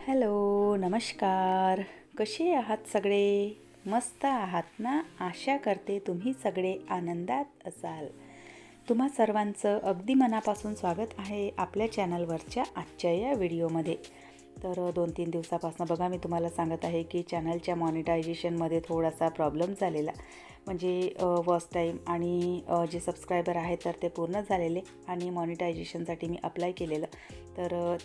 Hello, नमस्कार. कसे आहात सगळे? मस्त आहात ना? आशा करते तुम्ही सगळे आनंदात असाल. तुम्हा सर्वांचं अगदी मनापासून स्वागत आहे आपल्या चॅनलवरच्या आजच्या या व्हिडिओमध्ये. तर 2-3 दिवसापासून बघा मी तुम्हाला सांगत आहे की चॅनलच्या मॉनिटायझेशनमध्ये थोडासा प्रॉब्लेम झालेला. म्हणजे वॉच टाईम आणि जे सबस्क्रायबर आहेत तर ते पूर्ण झालेले आणि मॉनिटायझेशनसाठी मी अप्लाय केलेलं. तर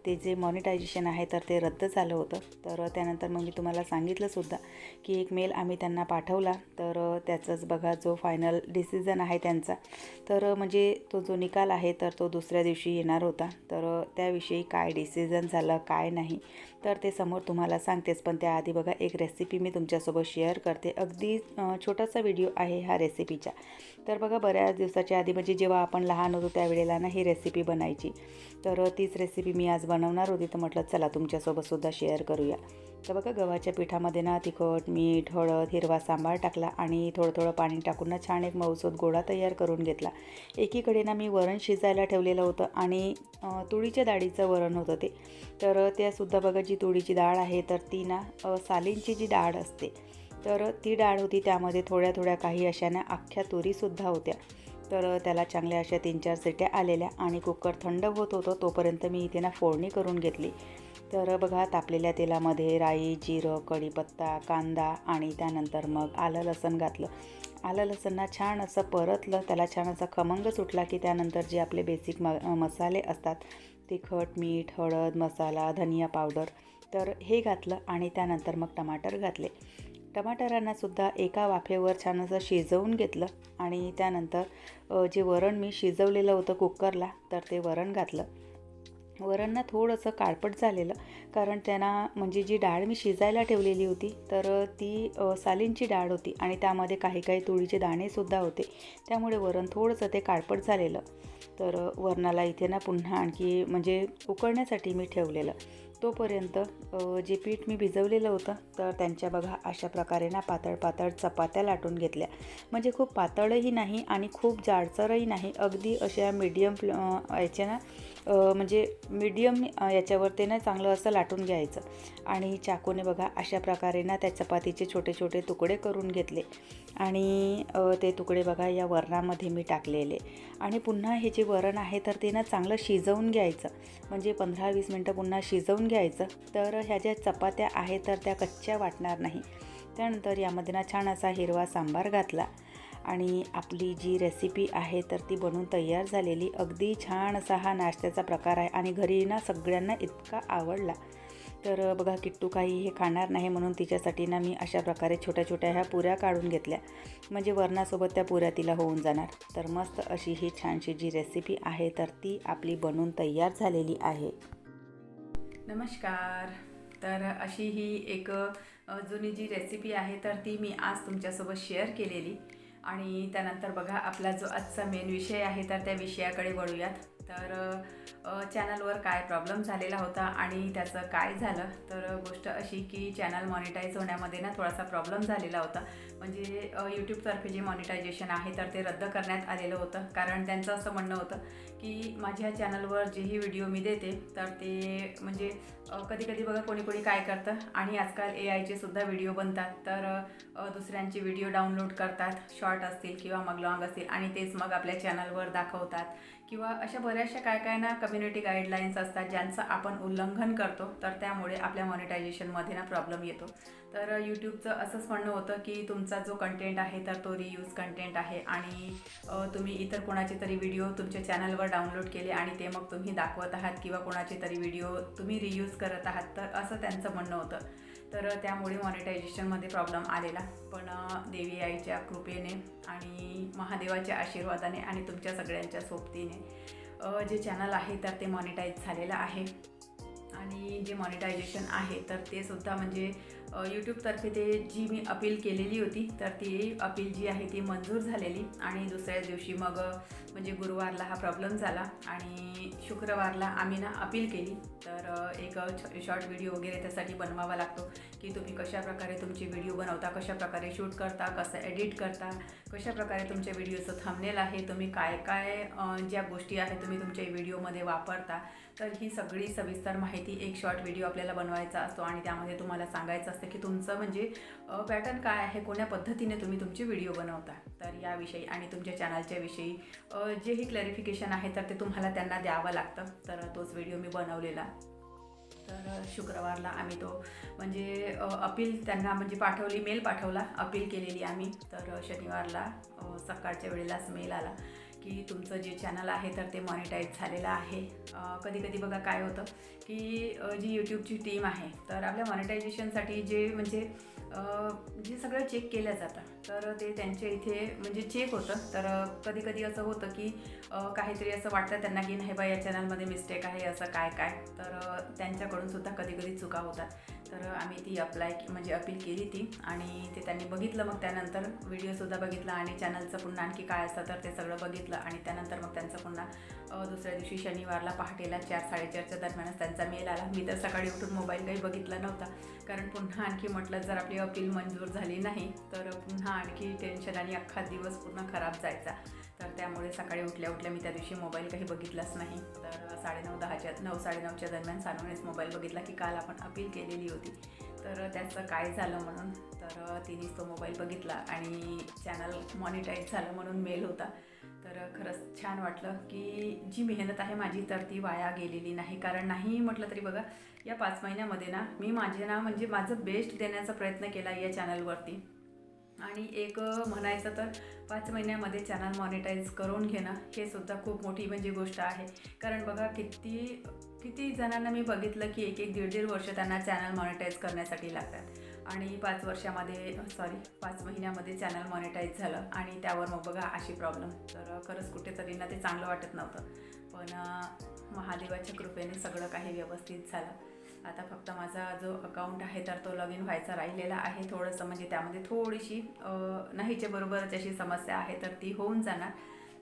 ते जे मॉनिटायझेशन आहे तर ते रद्द झालं होतं. तर त्यानंतर मग मी तुम्हाला सांगितलंसुद्धा की एक मेल आम्ही त्यांना पाठवला. तर त्याचंच बघा जो फायनल डिसिजन आहे त्यांचा, तर म्हणजे तो जो निकाल आहे तर तो दुसऱ्या दिवशी येणार होता. तर त्याविषयी काय डिसिजन झालं काय नाही तर ते समोर तुम्हाला सांगतेच. पण त्याआधी बघा एक रेसिपी मी तुमच्यासोबत शेअर करते. अगदी छोटासा व्हिडिओ आहे हा रेसिपीचा. तर बघा बऱ्याच दिवसाच्या आधी म्हणजे जेव्हा आपण लहान होतो त्यावेळेला ना ही रेसिपी बनायची. तर तीच रेसिपी मी आज बनवणार होती. तर म्हटलं चला तुमच्यासोबतसुद्धा शेअर करूया. तर बघा गव्हाच्या पिठामध्ये ना तिखट, मीठ, हळद, हिरवा सांबार टाकला आणि थोडं पाणी टाकून ना छान एक मऊसूत गोळा तयार करून घेतला. एकीकडे ना मी वरण शिजायला ठेवलेलं होतं आणि तुरीच्या डाळीचं वरण होतं ते. तर त्यासुद्धा बघा जी तुरीची डाळ आहे तर ती ना सालींची जी डाळ असते तर ती डाळ होती. त्यामध्ये थोड्या काही अशा ना अख्ख्या तुरीसुद्धा होत्या. तर त्याला चांगल्या अशा 3-4 शिट्ट्या आलेल्या आणि कुकर थंड होत होतं तोपर्यंत मी इथे ना फोडणी करून घेतली. तर बघा तापलेल्या तेलामध्ये राई, जिरं, कढीपत्ता, कांदा आणि त्यानंतर मग आलं लसूण घातलं. आलं लसूण ना छान असं परतलं, त्याला छान असा खमंग सुटला की त्यानंतर जे आपले बेसिक मसाले असतात तिखट, मीठ, हळद, मसाला, धनिया पावडर तर हे घातलं आणि त्यानंतर मग टमाटर घातले. टमाटरांनासुद्धा एका वाफेवर छान असं शिजवून घेतलं आणि त्यानंतर जे वरण मी शिजवलेलं होतं कुकरला तर ते वरण घातलं. वरण ना थोडंसं काळपट झालेलं कारण त्यांना म्हणजे जी डाळ मी शिजायला ठेवलेली होती तर ती सालींची डाळ होती आणि त्यामध्ये काही तुरीचे दाणेसुद्धा होते. त्यामुळे वरण थोडंसं ते काळपट झालेलं. तर वरणाला इथे ना पुन्हा आणखी म्हणजे उकळण्यासाठी मी ठेवलेलं. तोपर्यंत जे पीठ मी भिजवलेलं होतं तर त्यांच्या बघा अशा प्रकारे ना पातळ चपात्या लाटून घेतल्या. म्हणजे खूप पातळही नाही आणि खूप जाडसरही नाही, अगदी अशा मीडियम याच्या ना म्हणजे मीडियम याच्यावर ते ना चांगलं असं लाटून घ्यायचं आणि चाकूने बघा अशा प्रकारे ना त्या चपातीचे छोटे तुकडे करून घेतले आणि ते तुकडे बघा या वरणामध्ये मी टाकलेले आणि पुन्हा हे जे वरण आहे तर ते ना चांगलं शिजवून घ्यायचं. म्हणजे 15-20 मिनटं पुन्हा शिजवून घ्यायचं. तर ह्या ज्या चपात्या आहेत तर त्या कच्च्या वाटणार नाही. त्यानंतर यामध्ये ना छान असा हिरवा सांबार घातला आणि आपली जी रेसिपी आहे तर ती बनवून तयार झालेली. अगदी छान असा हा नाश्त्याचा प्रकार आहे आणि घरी ना सगळ्यांना इतका आवडला. तर बघा किट्टू काही हे खाणार नाही म्हणून तिच्यासाठी ना मी अशा प्रकारे छोट्या ह्या पुऱ्या काढून घेतल्या. म्हणजे वरणासोबत त्या पुऱ्या तिला होऊन जाणार. तर मस्त अशी ही छानशी जी रेसिपी आहे तर ती आपली बनवून तयार झालेली आहे. नमस्कार. तर अशी ही एक जुनी जी रेसिपी आहे तर ती मी आज तुमच्यासोबत शेअर केलेली. आणि त्यानंतर बघा आपला जो आजचा मेन विषय आहे तर त्या विषयाकडे वळूयात. तर चॅनलवर काय प्रॉब्लेम झालेला होता आणि त्याचं काय झालं. तर गोष्ट अशी की चॅनल मॉनिटाईज होण्यामध्ये ना थोडासा प्रॉब्लेम झालेला होता. म्हणजे यूट्यूबतर्फे जे मॉनिटायझेशन आहे तर ते रद्द करण्यात आलेलं होतं. कारण त्यांचं असं म्हणणं होतं की माझ्या चॅनलवर जेही व्हिडिओ मी देते तर ते म्हणजे कधी बघा कोणी काय करतं आणि आजकाल AIचे सुद्धा व्हिडिओ बनतात. तर दुसऱ्यांचे व्हिडिओ डाउनलोड करतात, शॉर्ट असतील किंवा मग लॉंग असतील आणि तेच मग आपल्या चॅनलवर दाखवतात किंवा अशा बऱ्याचशा काय ना कम्युनिटी गाईडलाईन्स असतात ज्यांचं आपण उल्लंघन करतो. तर त्यामुळे आपल्या मॉनिटायझेशनमध्ये ना प्रॉब्लेम येतो. तर यूट्यूबचं असंच म्हणणं होतं की तुमचा जो कंटेंट आहे तर तो रियूज कंटेंट आहे आणि तुम्ही इतर कोणाचे तरी व्हिडिओ तुमच्या चॅनलवर डाउनलोड केले आणि ते मग तुम्ही दाखवत आहात किंवा कोणाचे तरी व्हिडिओ तुम्ही रियूज करत आहात. तर असं त्यांचं म्हणणं होतं. तर त्यामुळे मॉनिटायझेशनमध्ये प्रॉब्लेम आलेला. पण देवी आईच्या कृपेने आणि महादेवाच्या आशीर्वादाने आणि तुमच्या सगळ्यांच्या सोबतीने जे चॅनल आहे तर ते मॉनिटाईज झालेलं आहे. आणि जे मॉनिटायझेशन आहे तर ते सुद्धा म्हणजे यूट्यूबतर्फे ते जी मी अपील केलेली होती तर ती अपील जी आहे ती मंजूर झालेली. आणि दुसऱ्या दिवशी मग म्हणजे गुरुवारला हा प्रॉब्लेम झाला आणि शुक्रवारला आम्ही ना अपील केली. तर एक शॉर्ट व्हिडिओ वगैरे त्यासाठी बनवावा लागतो की तुम्ही कशाप्रकारे तुमचे व्हिडिओ बनवता, कशाप्रकारे शूट करता, कसं एडिट करता, कशाप्रकारे तुमच्या व्हिडिओचं थंबनेल आहे, तुम्ही काय ज्या गोष्टी आहेत तुम्ही तुमच्या व्हिडिओमध्ये वापरता. तर ही सगळी सविस्तर माहिती एक शॉर्ट व्हिडिओ आपल्याला बनवायचा असतो आणि त्यामध्ये तुम्हाला सांगायचं असतं की तुमचं म्हणजे पॅटर्न काय आहे, कोण्या पद्धतीने तुम्ही तुमचे व्हिडिओ बनवता. तर याविषयी आणि तुमच्या चॅनलच्या विषयी जेही क्लॅरिफिकेशन आहे तर ते तुम्हाला त्यांना द्यावं लागतं. तर तोच व्हिडिओ मी बनवलेला. तर शुक्रवारला आम्ही तो म्हणजे अपील त्यांना म्हणजे पाठवली, मेल पाठवला, अपील केलेली आम्ही. तर शनिवारला सकाळच्या वेळेलाच मेल आला की तुमचं जे चॅनल आहे तर ते मॉनिटाईज झालेलं आहे. कधी कधी बघा काय होतं की जी यूट्यूबची टीम आहे तर आपल्या मॉनिटायझेशनसाठी जे म्हणजे जे सगळं चेक केलं जातं तर ते त्यांच्या इथे म्हणजे चेक होतं. तर कधी कधी असं होतं की काहीतरी असं वाटतं त्यांना की नाही बा या चॅनलमध्ये मिस्टेक आहे असं काय काय. तर त्यांच्याकडून सुद्धा कधी कधी चुका होतात. तर आम्ही ती म्हणजे अपील केली ती आणि ते त्यांनी बघितलं. मग त्यानंतर व्हिडिओसुद्धा बघितला आणि चॅनलचं पुन्हा आणखी काय असतं तर ते सगळं बघितलं आणि त्यानंतर मग त्यांचं पुन्हा दुसऱ्या दिवशी शनिवारला पहाटेला 4-4:30च्या दरम्यानच त्यांचा मेल आला. मी तर सकाळी उठून मोबाईल काही बघितला नव्हता, कारण पुन्हा आणखी म्हटलं जर आपली अपील मंजूर झाली नाही तर पुन्हा आणखी टेन्शन आणि अख्खा दिवस पूर्ण खराब जायचा. तर त्यामुळे सकाळी उठल्या मी त्या दिवशी मोबाईल काही बघितलाच नाही. तर 9:30-9:30च्या दरम्यान सानूनेच मोबाईल बघितला की काल आपण अपील केलेली होती तर त्याचं काय झालं म्हणून. तर तिनेच तो मोबाईल बघितला आणि चॅनल मॉनिटाईज झालं म्हणून मेल होता. तर खरंच छान वाटलं की जी मेहनत आहे माझी तर ती वाया गेलेली नाही. कारण नाही म्हटलं तरी बघा या 5 महिन्यामध्ये ना मी म्हणजे माझं बेस्ट देण्याचा प्रयत्न केला या चॅनलवरती. आणि एक म्हणायचं तर 5 महिन्यामध्ये चॅनल मॉनिटाईज करून घेणं हे सुद्धा खूप मोठी म्हणजे गोष्ट आहे. कारण बघा किती जणांना मी बघितलं की 1-1, 1.5 वर्ष त्यांना चॅनल मॉनिटाईज करण्यासाठी लागतात आणि 5 महिन्यामध्ये चॅनल मॉनिटाईज झालं आणि त्यावर मग बघा अशी प्रॉब्लेम. तर खरंच कुठेतरी ना ते चांगलं वाटत नव्हतं. पण महादेवाच्या कृपेने सगळं काही व्यवस्थित झालं. आता फक्त माझा जो अकाउंट आहे तर तो लॉग इन व्हायचा राहिलेला आहे. थोडंसं म्हणजे त्यामध्ये थोडीशी नाहीच्या बरोबरच अशी समस्या आहे तर ती होऊन जाणार.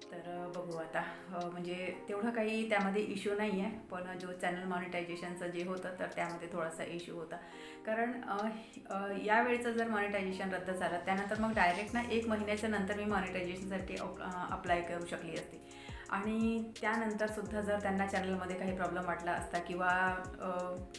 तर बघू आता म्हणजे तेवढं काही त्यामध्ये इश्यू नाही आहे. पण जो चॅनल मॉनिटायझेशनचं जे होतं तर त्यामध्ये थोडासा इश्यू होता. कारण यावेळचं जर मॉनिटायझेशन रद्द झालं त्यानंतर मग डायरेक्ट ना 1 महिन्याच्या नंतर मी मॉनिटायझेशनसाठी अप्लाय करू शकली असते. आणि त्यानंतरसुद्धा जर त्यांना चॅनलमध्ये काही प्रॉब्लेम वाटला असता किंवा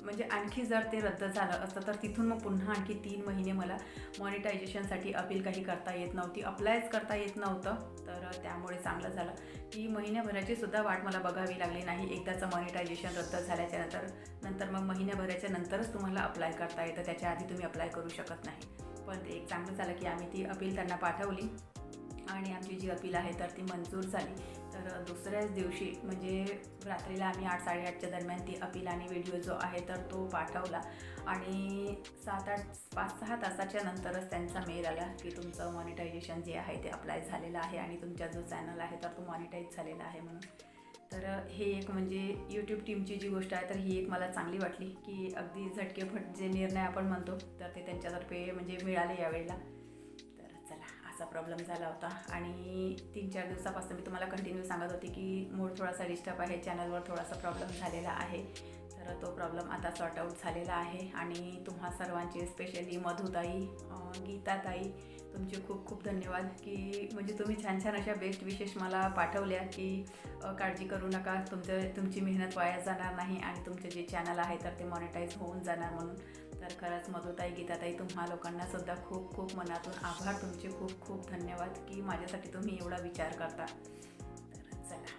म्हणजे आणखी जर ते रद्द झालं असतं तर तिथून मग पुन्हा आणखी 3 महिने मला मॉनिटायझेशनसाठी अपील काही करता येत नव्हती, अप्लायच करता येत नव्हतं. तर त्यामुळे चांगलं झालं की महिन्याभराची सुद्धा वाट मला बघावी लागली नाही. एकदाचं मॉनिटायझेशन रद्द झाल्याच्या नंतर मग महिन्याभराच्या नंतरच तुम्हाला अप्लाय करता येतं, त्याच्या आधी तुम्ही अप्लाय करू शकत नाही. पण ते एक चांगलं झालं की आम्ही ती अपील त्यांना पाठवली आणि आमची जी अपील आहे तर ती मंजूर झाली. तर दुसऱ्याच दिवशी म्हणजे रात्रीला आम्ही 8-8:30च्या दरम्यान ती अपील आणि व्हिडिओ जो आहे तर तो पाठवला आणि 5-6 तासाच्या नंतरच त्यांचा मेल आला की तुमचं मॉनिटायझेशन जे आहे ते अप्लाय झालेलं आहे आणि तुमचा जो चॅनल आहे तर तो मॉनिटाईज झालेला आहे म्हणून. तर हे एक म्हणजे यूट्यूब टीमची जी गोष्ट आहे तर ही एक मला चांगली वाटली की अगदी झटकेफट जे निर्णय आपण म्हणतो तर ते त्यांच्यातर्फे म्हणजे मिळाले यावेळेला. असा प्रॉब्लेम झाला होता आणि 3-4 दिवसापासून मी तुम्हाला कंटिन्यू सांगत होती की मूड थोडासा डिस्टर्ब आहे, चॅनलवर थोडासा प्रॉब्लेम झालेला आहे. तर तो प्रॉब्लेम आता सॉर्ट आऊट झालेला आहे आणि तुम्हा सर्वांचे स्पेशली मधुताई, गीताताई तुमचे खूप खूप धन्यवाद की म्हणजे तुम्ही छान छान अशा बेस्ट विशेष मला पाठवल्या की काळजी करू नका, तुमची मेहनत वाया जाणार नाही आणि तुमचे जे चॅनल आहे तर ते मॉनिटाईज होऊन जाणार म्हणून. तर खरंच मधुताई, गीताताई तुम्हा लोकांनासुद्धा खूप खूप मनातून आभार, तुमचे खूप खूप धन्यवाद की माझ्यासाठी तुम्ही एवढा विचार करता. तर चला,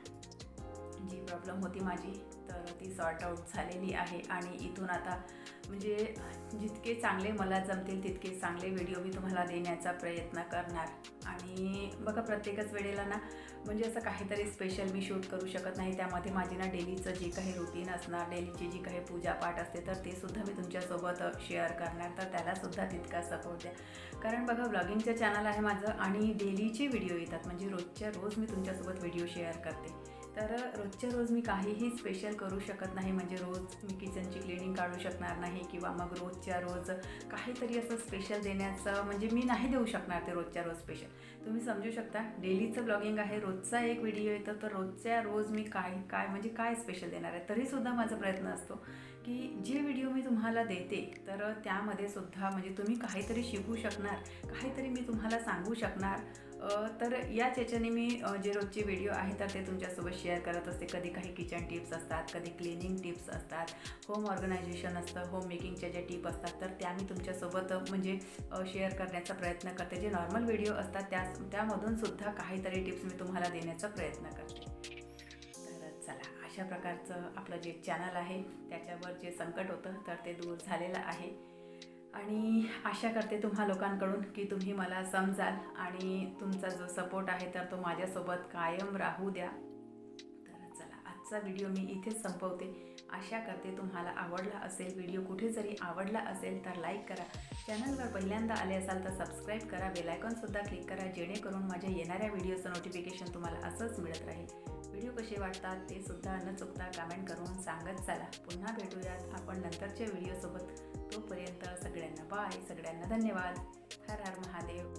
जी प्रॉब्लेम होती माझी तर ती सॉर्ट आऊट झालेली आहे आणि इथून आता म्हणजे जितके चांगले मला जमतील तितके चांगले व्हिडिओ मी तुम्हाला देण्याचा प्रयत्न करणार. आणि बघा प्रत्येकच वेळेला ना म्हणजे असं काहीतरी स्पेशल मी शूट करू शकत नाही. त्यामध्ये माझी ना डेलीचं जे काही रुटीन असणार, डेलीची जी काही पूजापाठ असते तर ते सुद्धा मी तुमच्यासोबत शेअर करणार. तर त्यालासुद्धा तितका सपोर्ट द्या. कारण बघा व्लॉगिंगचं चॅनल आहे माझं आणि डेलीचे व्हिडिओ येतात म्हणजे रोजच्या रोज मी तुमच्यासोबत व्हिडिओ शेअर करते. तर रोजच्या रोज मी काहीही स्पेशल करू शकत नाही. म्हणजे रोज मी किचनची क्लिनिंग काढू शकणार नाही किंवा मग रोजच्या रोज काहीतरी असं स्पेशल देण्याचं म्हणजे मी नाही देऊ शकणार ते रोजच्या रोज स्पेशल. तुम्ही समजू शकता डेलीचं ब्लॉगिंग आहे, रोजचा एक व्हिडिओ येतो तर रोजच्या रोज मी काय स्पेशल देणार आहे. तरीसुद्धा माझा प्रयत्न असतो की जे व्हिडिओ मी तुम्हाला देते तर त्यामध्ये सुद्धा म्हणजे तुम्ही काहीतरी शिकू शकणार, काहीतरी मी तुम्हाला सांगू शकणार. तर याच याच्याने मी जे रोजचे व्हिडिओ आहेत तर ते तुमच्यासोबत शेअर करत असते. कधी काही किचन टिप्स असतात, कधी क्लिनिंग टिप्स असतात, होम ऑर्गनायझेशन असतं, होम मेकिंगच्या ज्या टिप असतात तर त्या मी तुमच्यासोबत म्हणजे शेअर करण्याचा प्रयत्न करते. जे नॉर्मल व्हिडिओ असतात त्यामधून सुद्धा काहीतरी टिप्स मी तुम्हाला देण्याचा प्रयत्न करते. तर चला, अशा प्रकारचं आपलं जे चॅनल आहे त्याच्यावर जे संकट होतं तर ते दूर झालेलं आहे आणि आशा करते तुम्हा लोकांकडून की तुम्ही मला समजाल आणि तुमचा जो सपोर्ट आहे तर तो माझ्यासोबत कायम राहू द्या. तर चला, आजचा व्हिडिओ मी इथेच संपवते. आशा करते तुम्हाला आवडला असेल. व्हिडिओ कुठे जरी आवडला असेल तर लाईक करा. चॅनलवर पहिल्यांदा आले असाल तर सबस्क्राईब करा. बेल आयकॉनसुद्धा क्लिक करा, जेणेकरून माझ्या येणाऱ्या व्हिडिओचं नोटिफिकेशन तुम्हाला असंच मिळत राहील. व्हिडिओ कसे वाटतात ते सुद्धा न चुकता कमेंट करून सांगत चला. पुन्हा भेटूयात आपण नंतरच्या व्हिडिओसोबत. तोपर्यंत सगळ्यांना बाय, सगळ्यांना धन्यवाद. हर हर महादेव.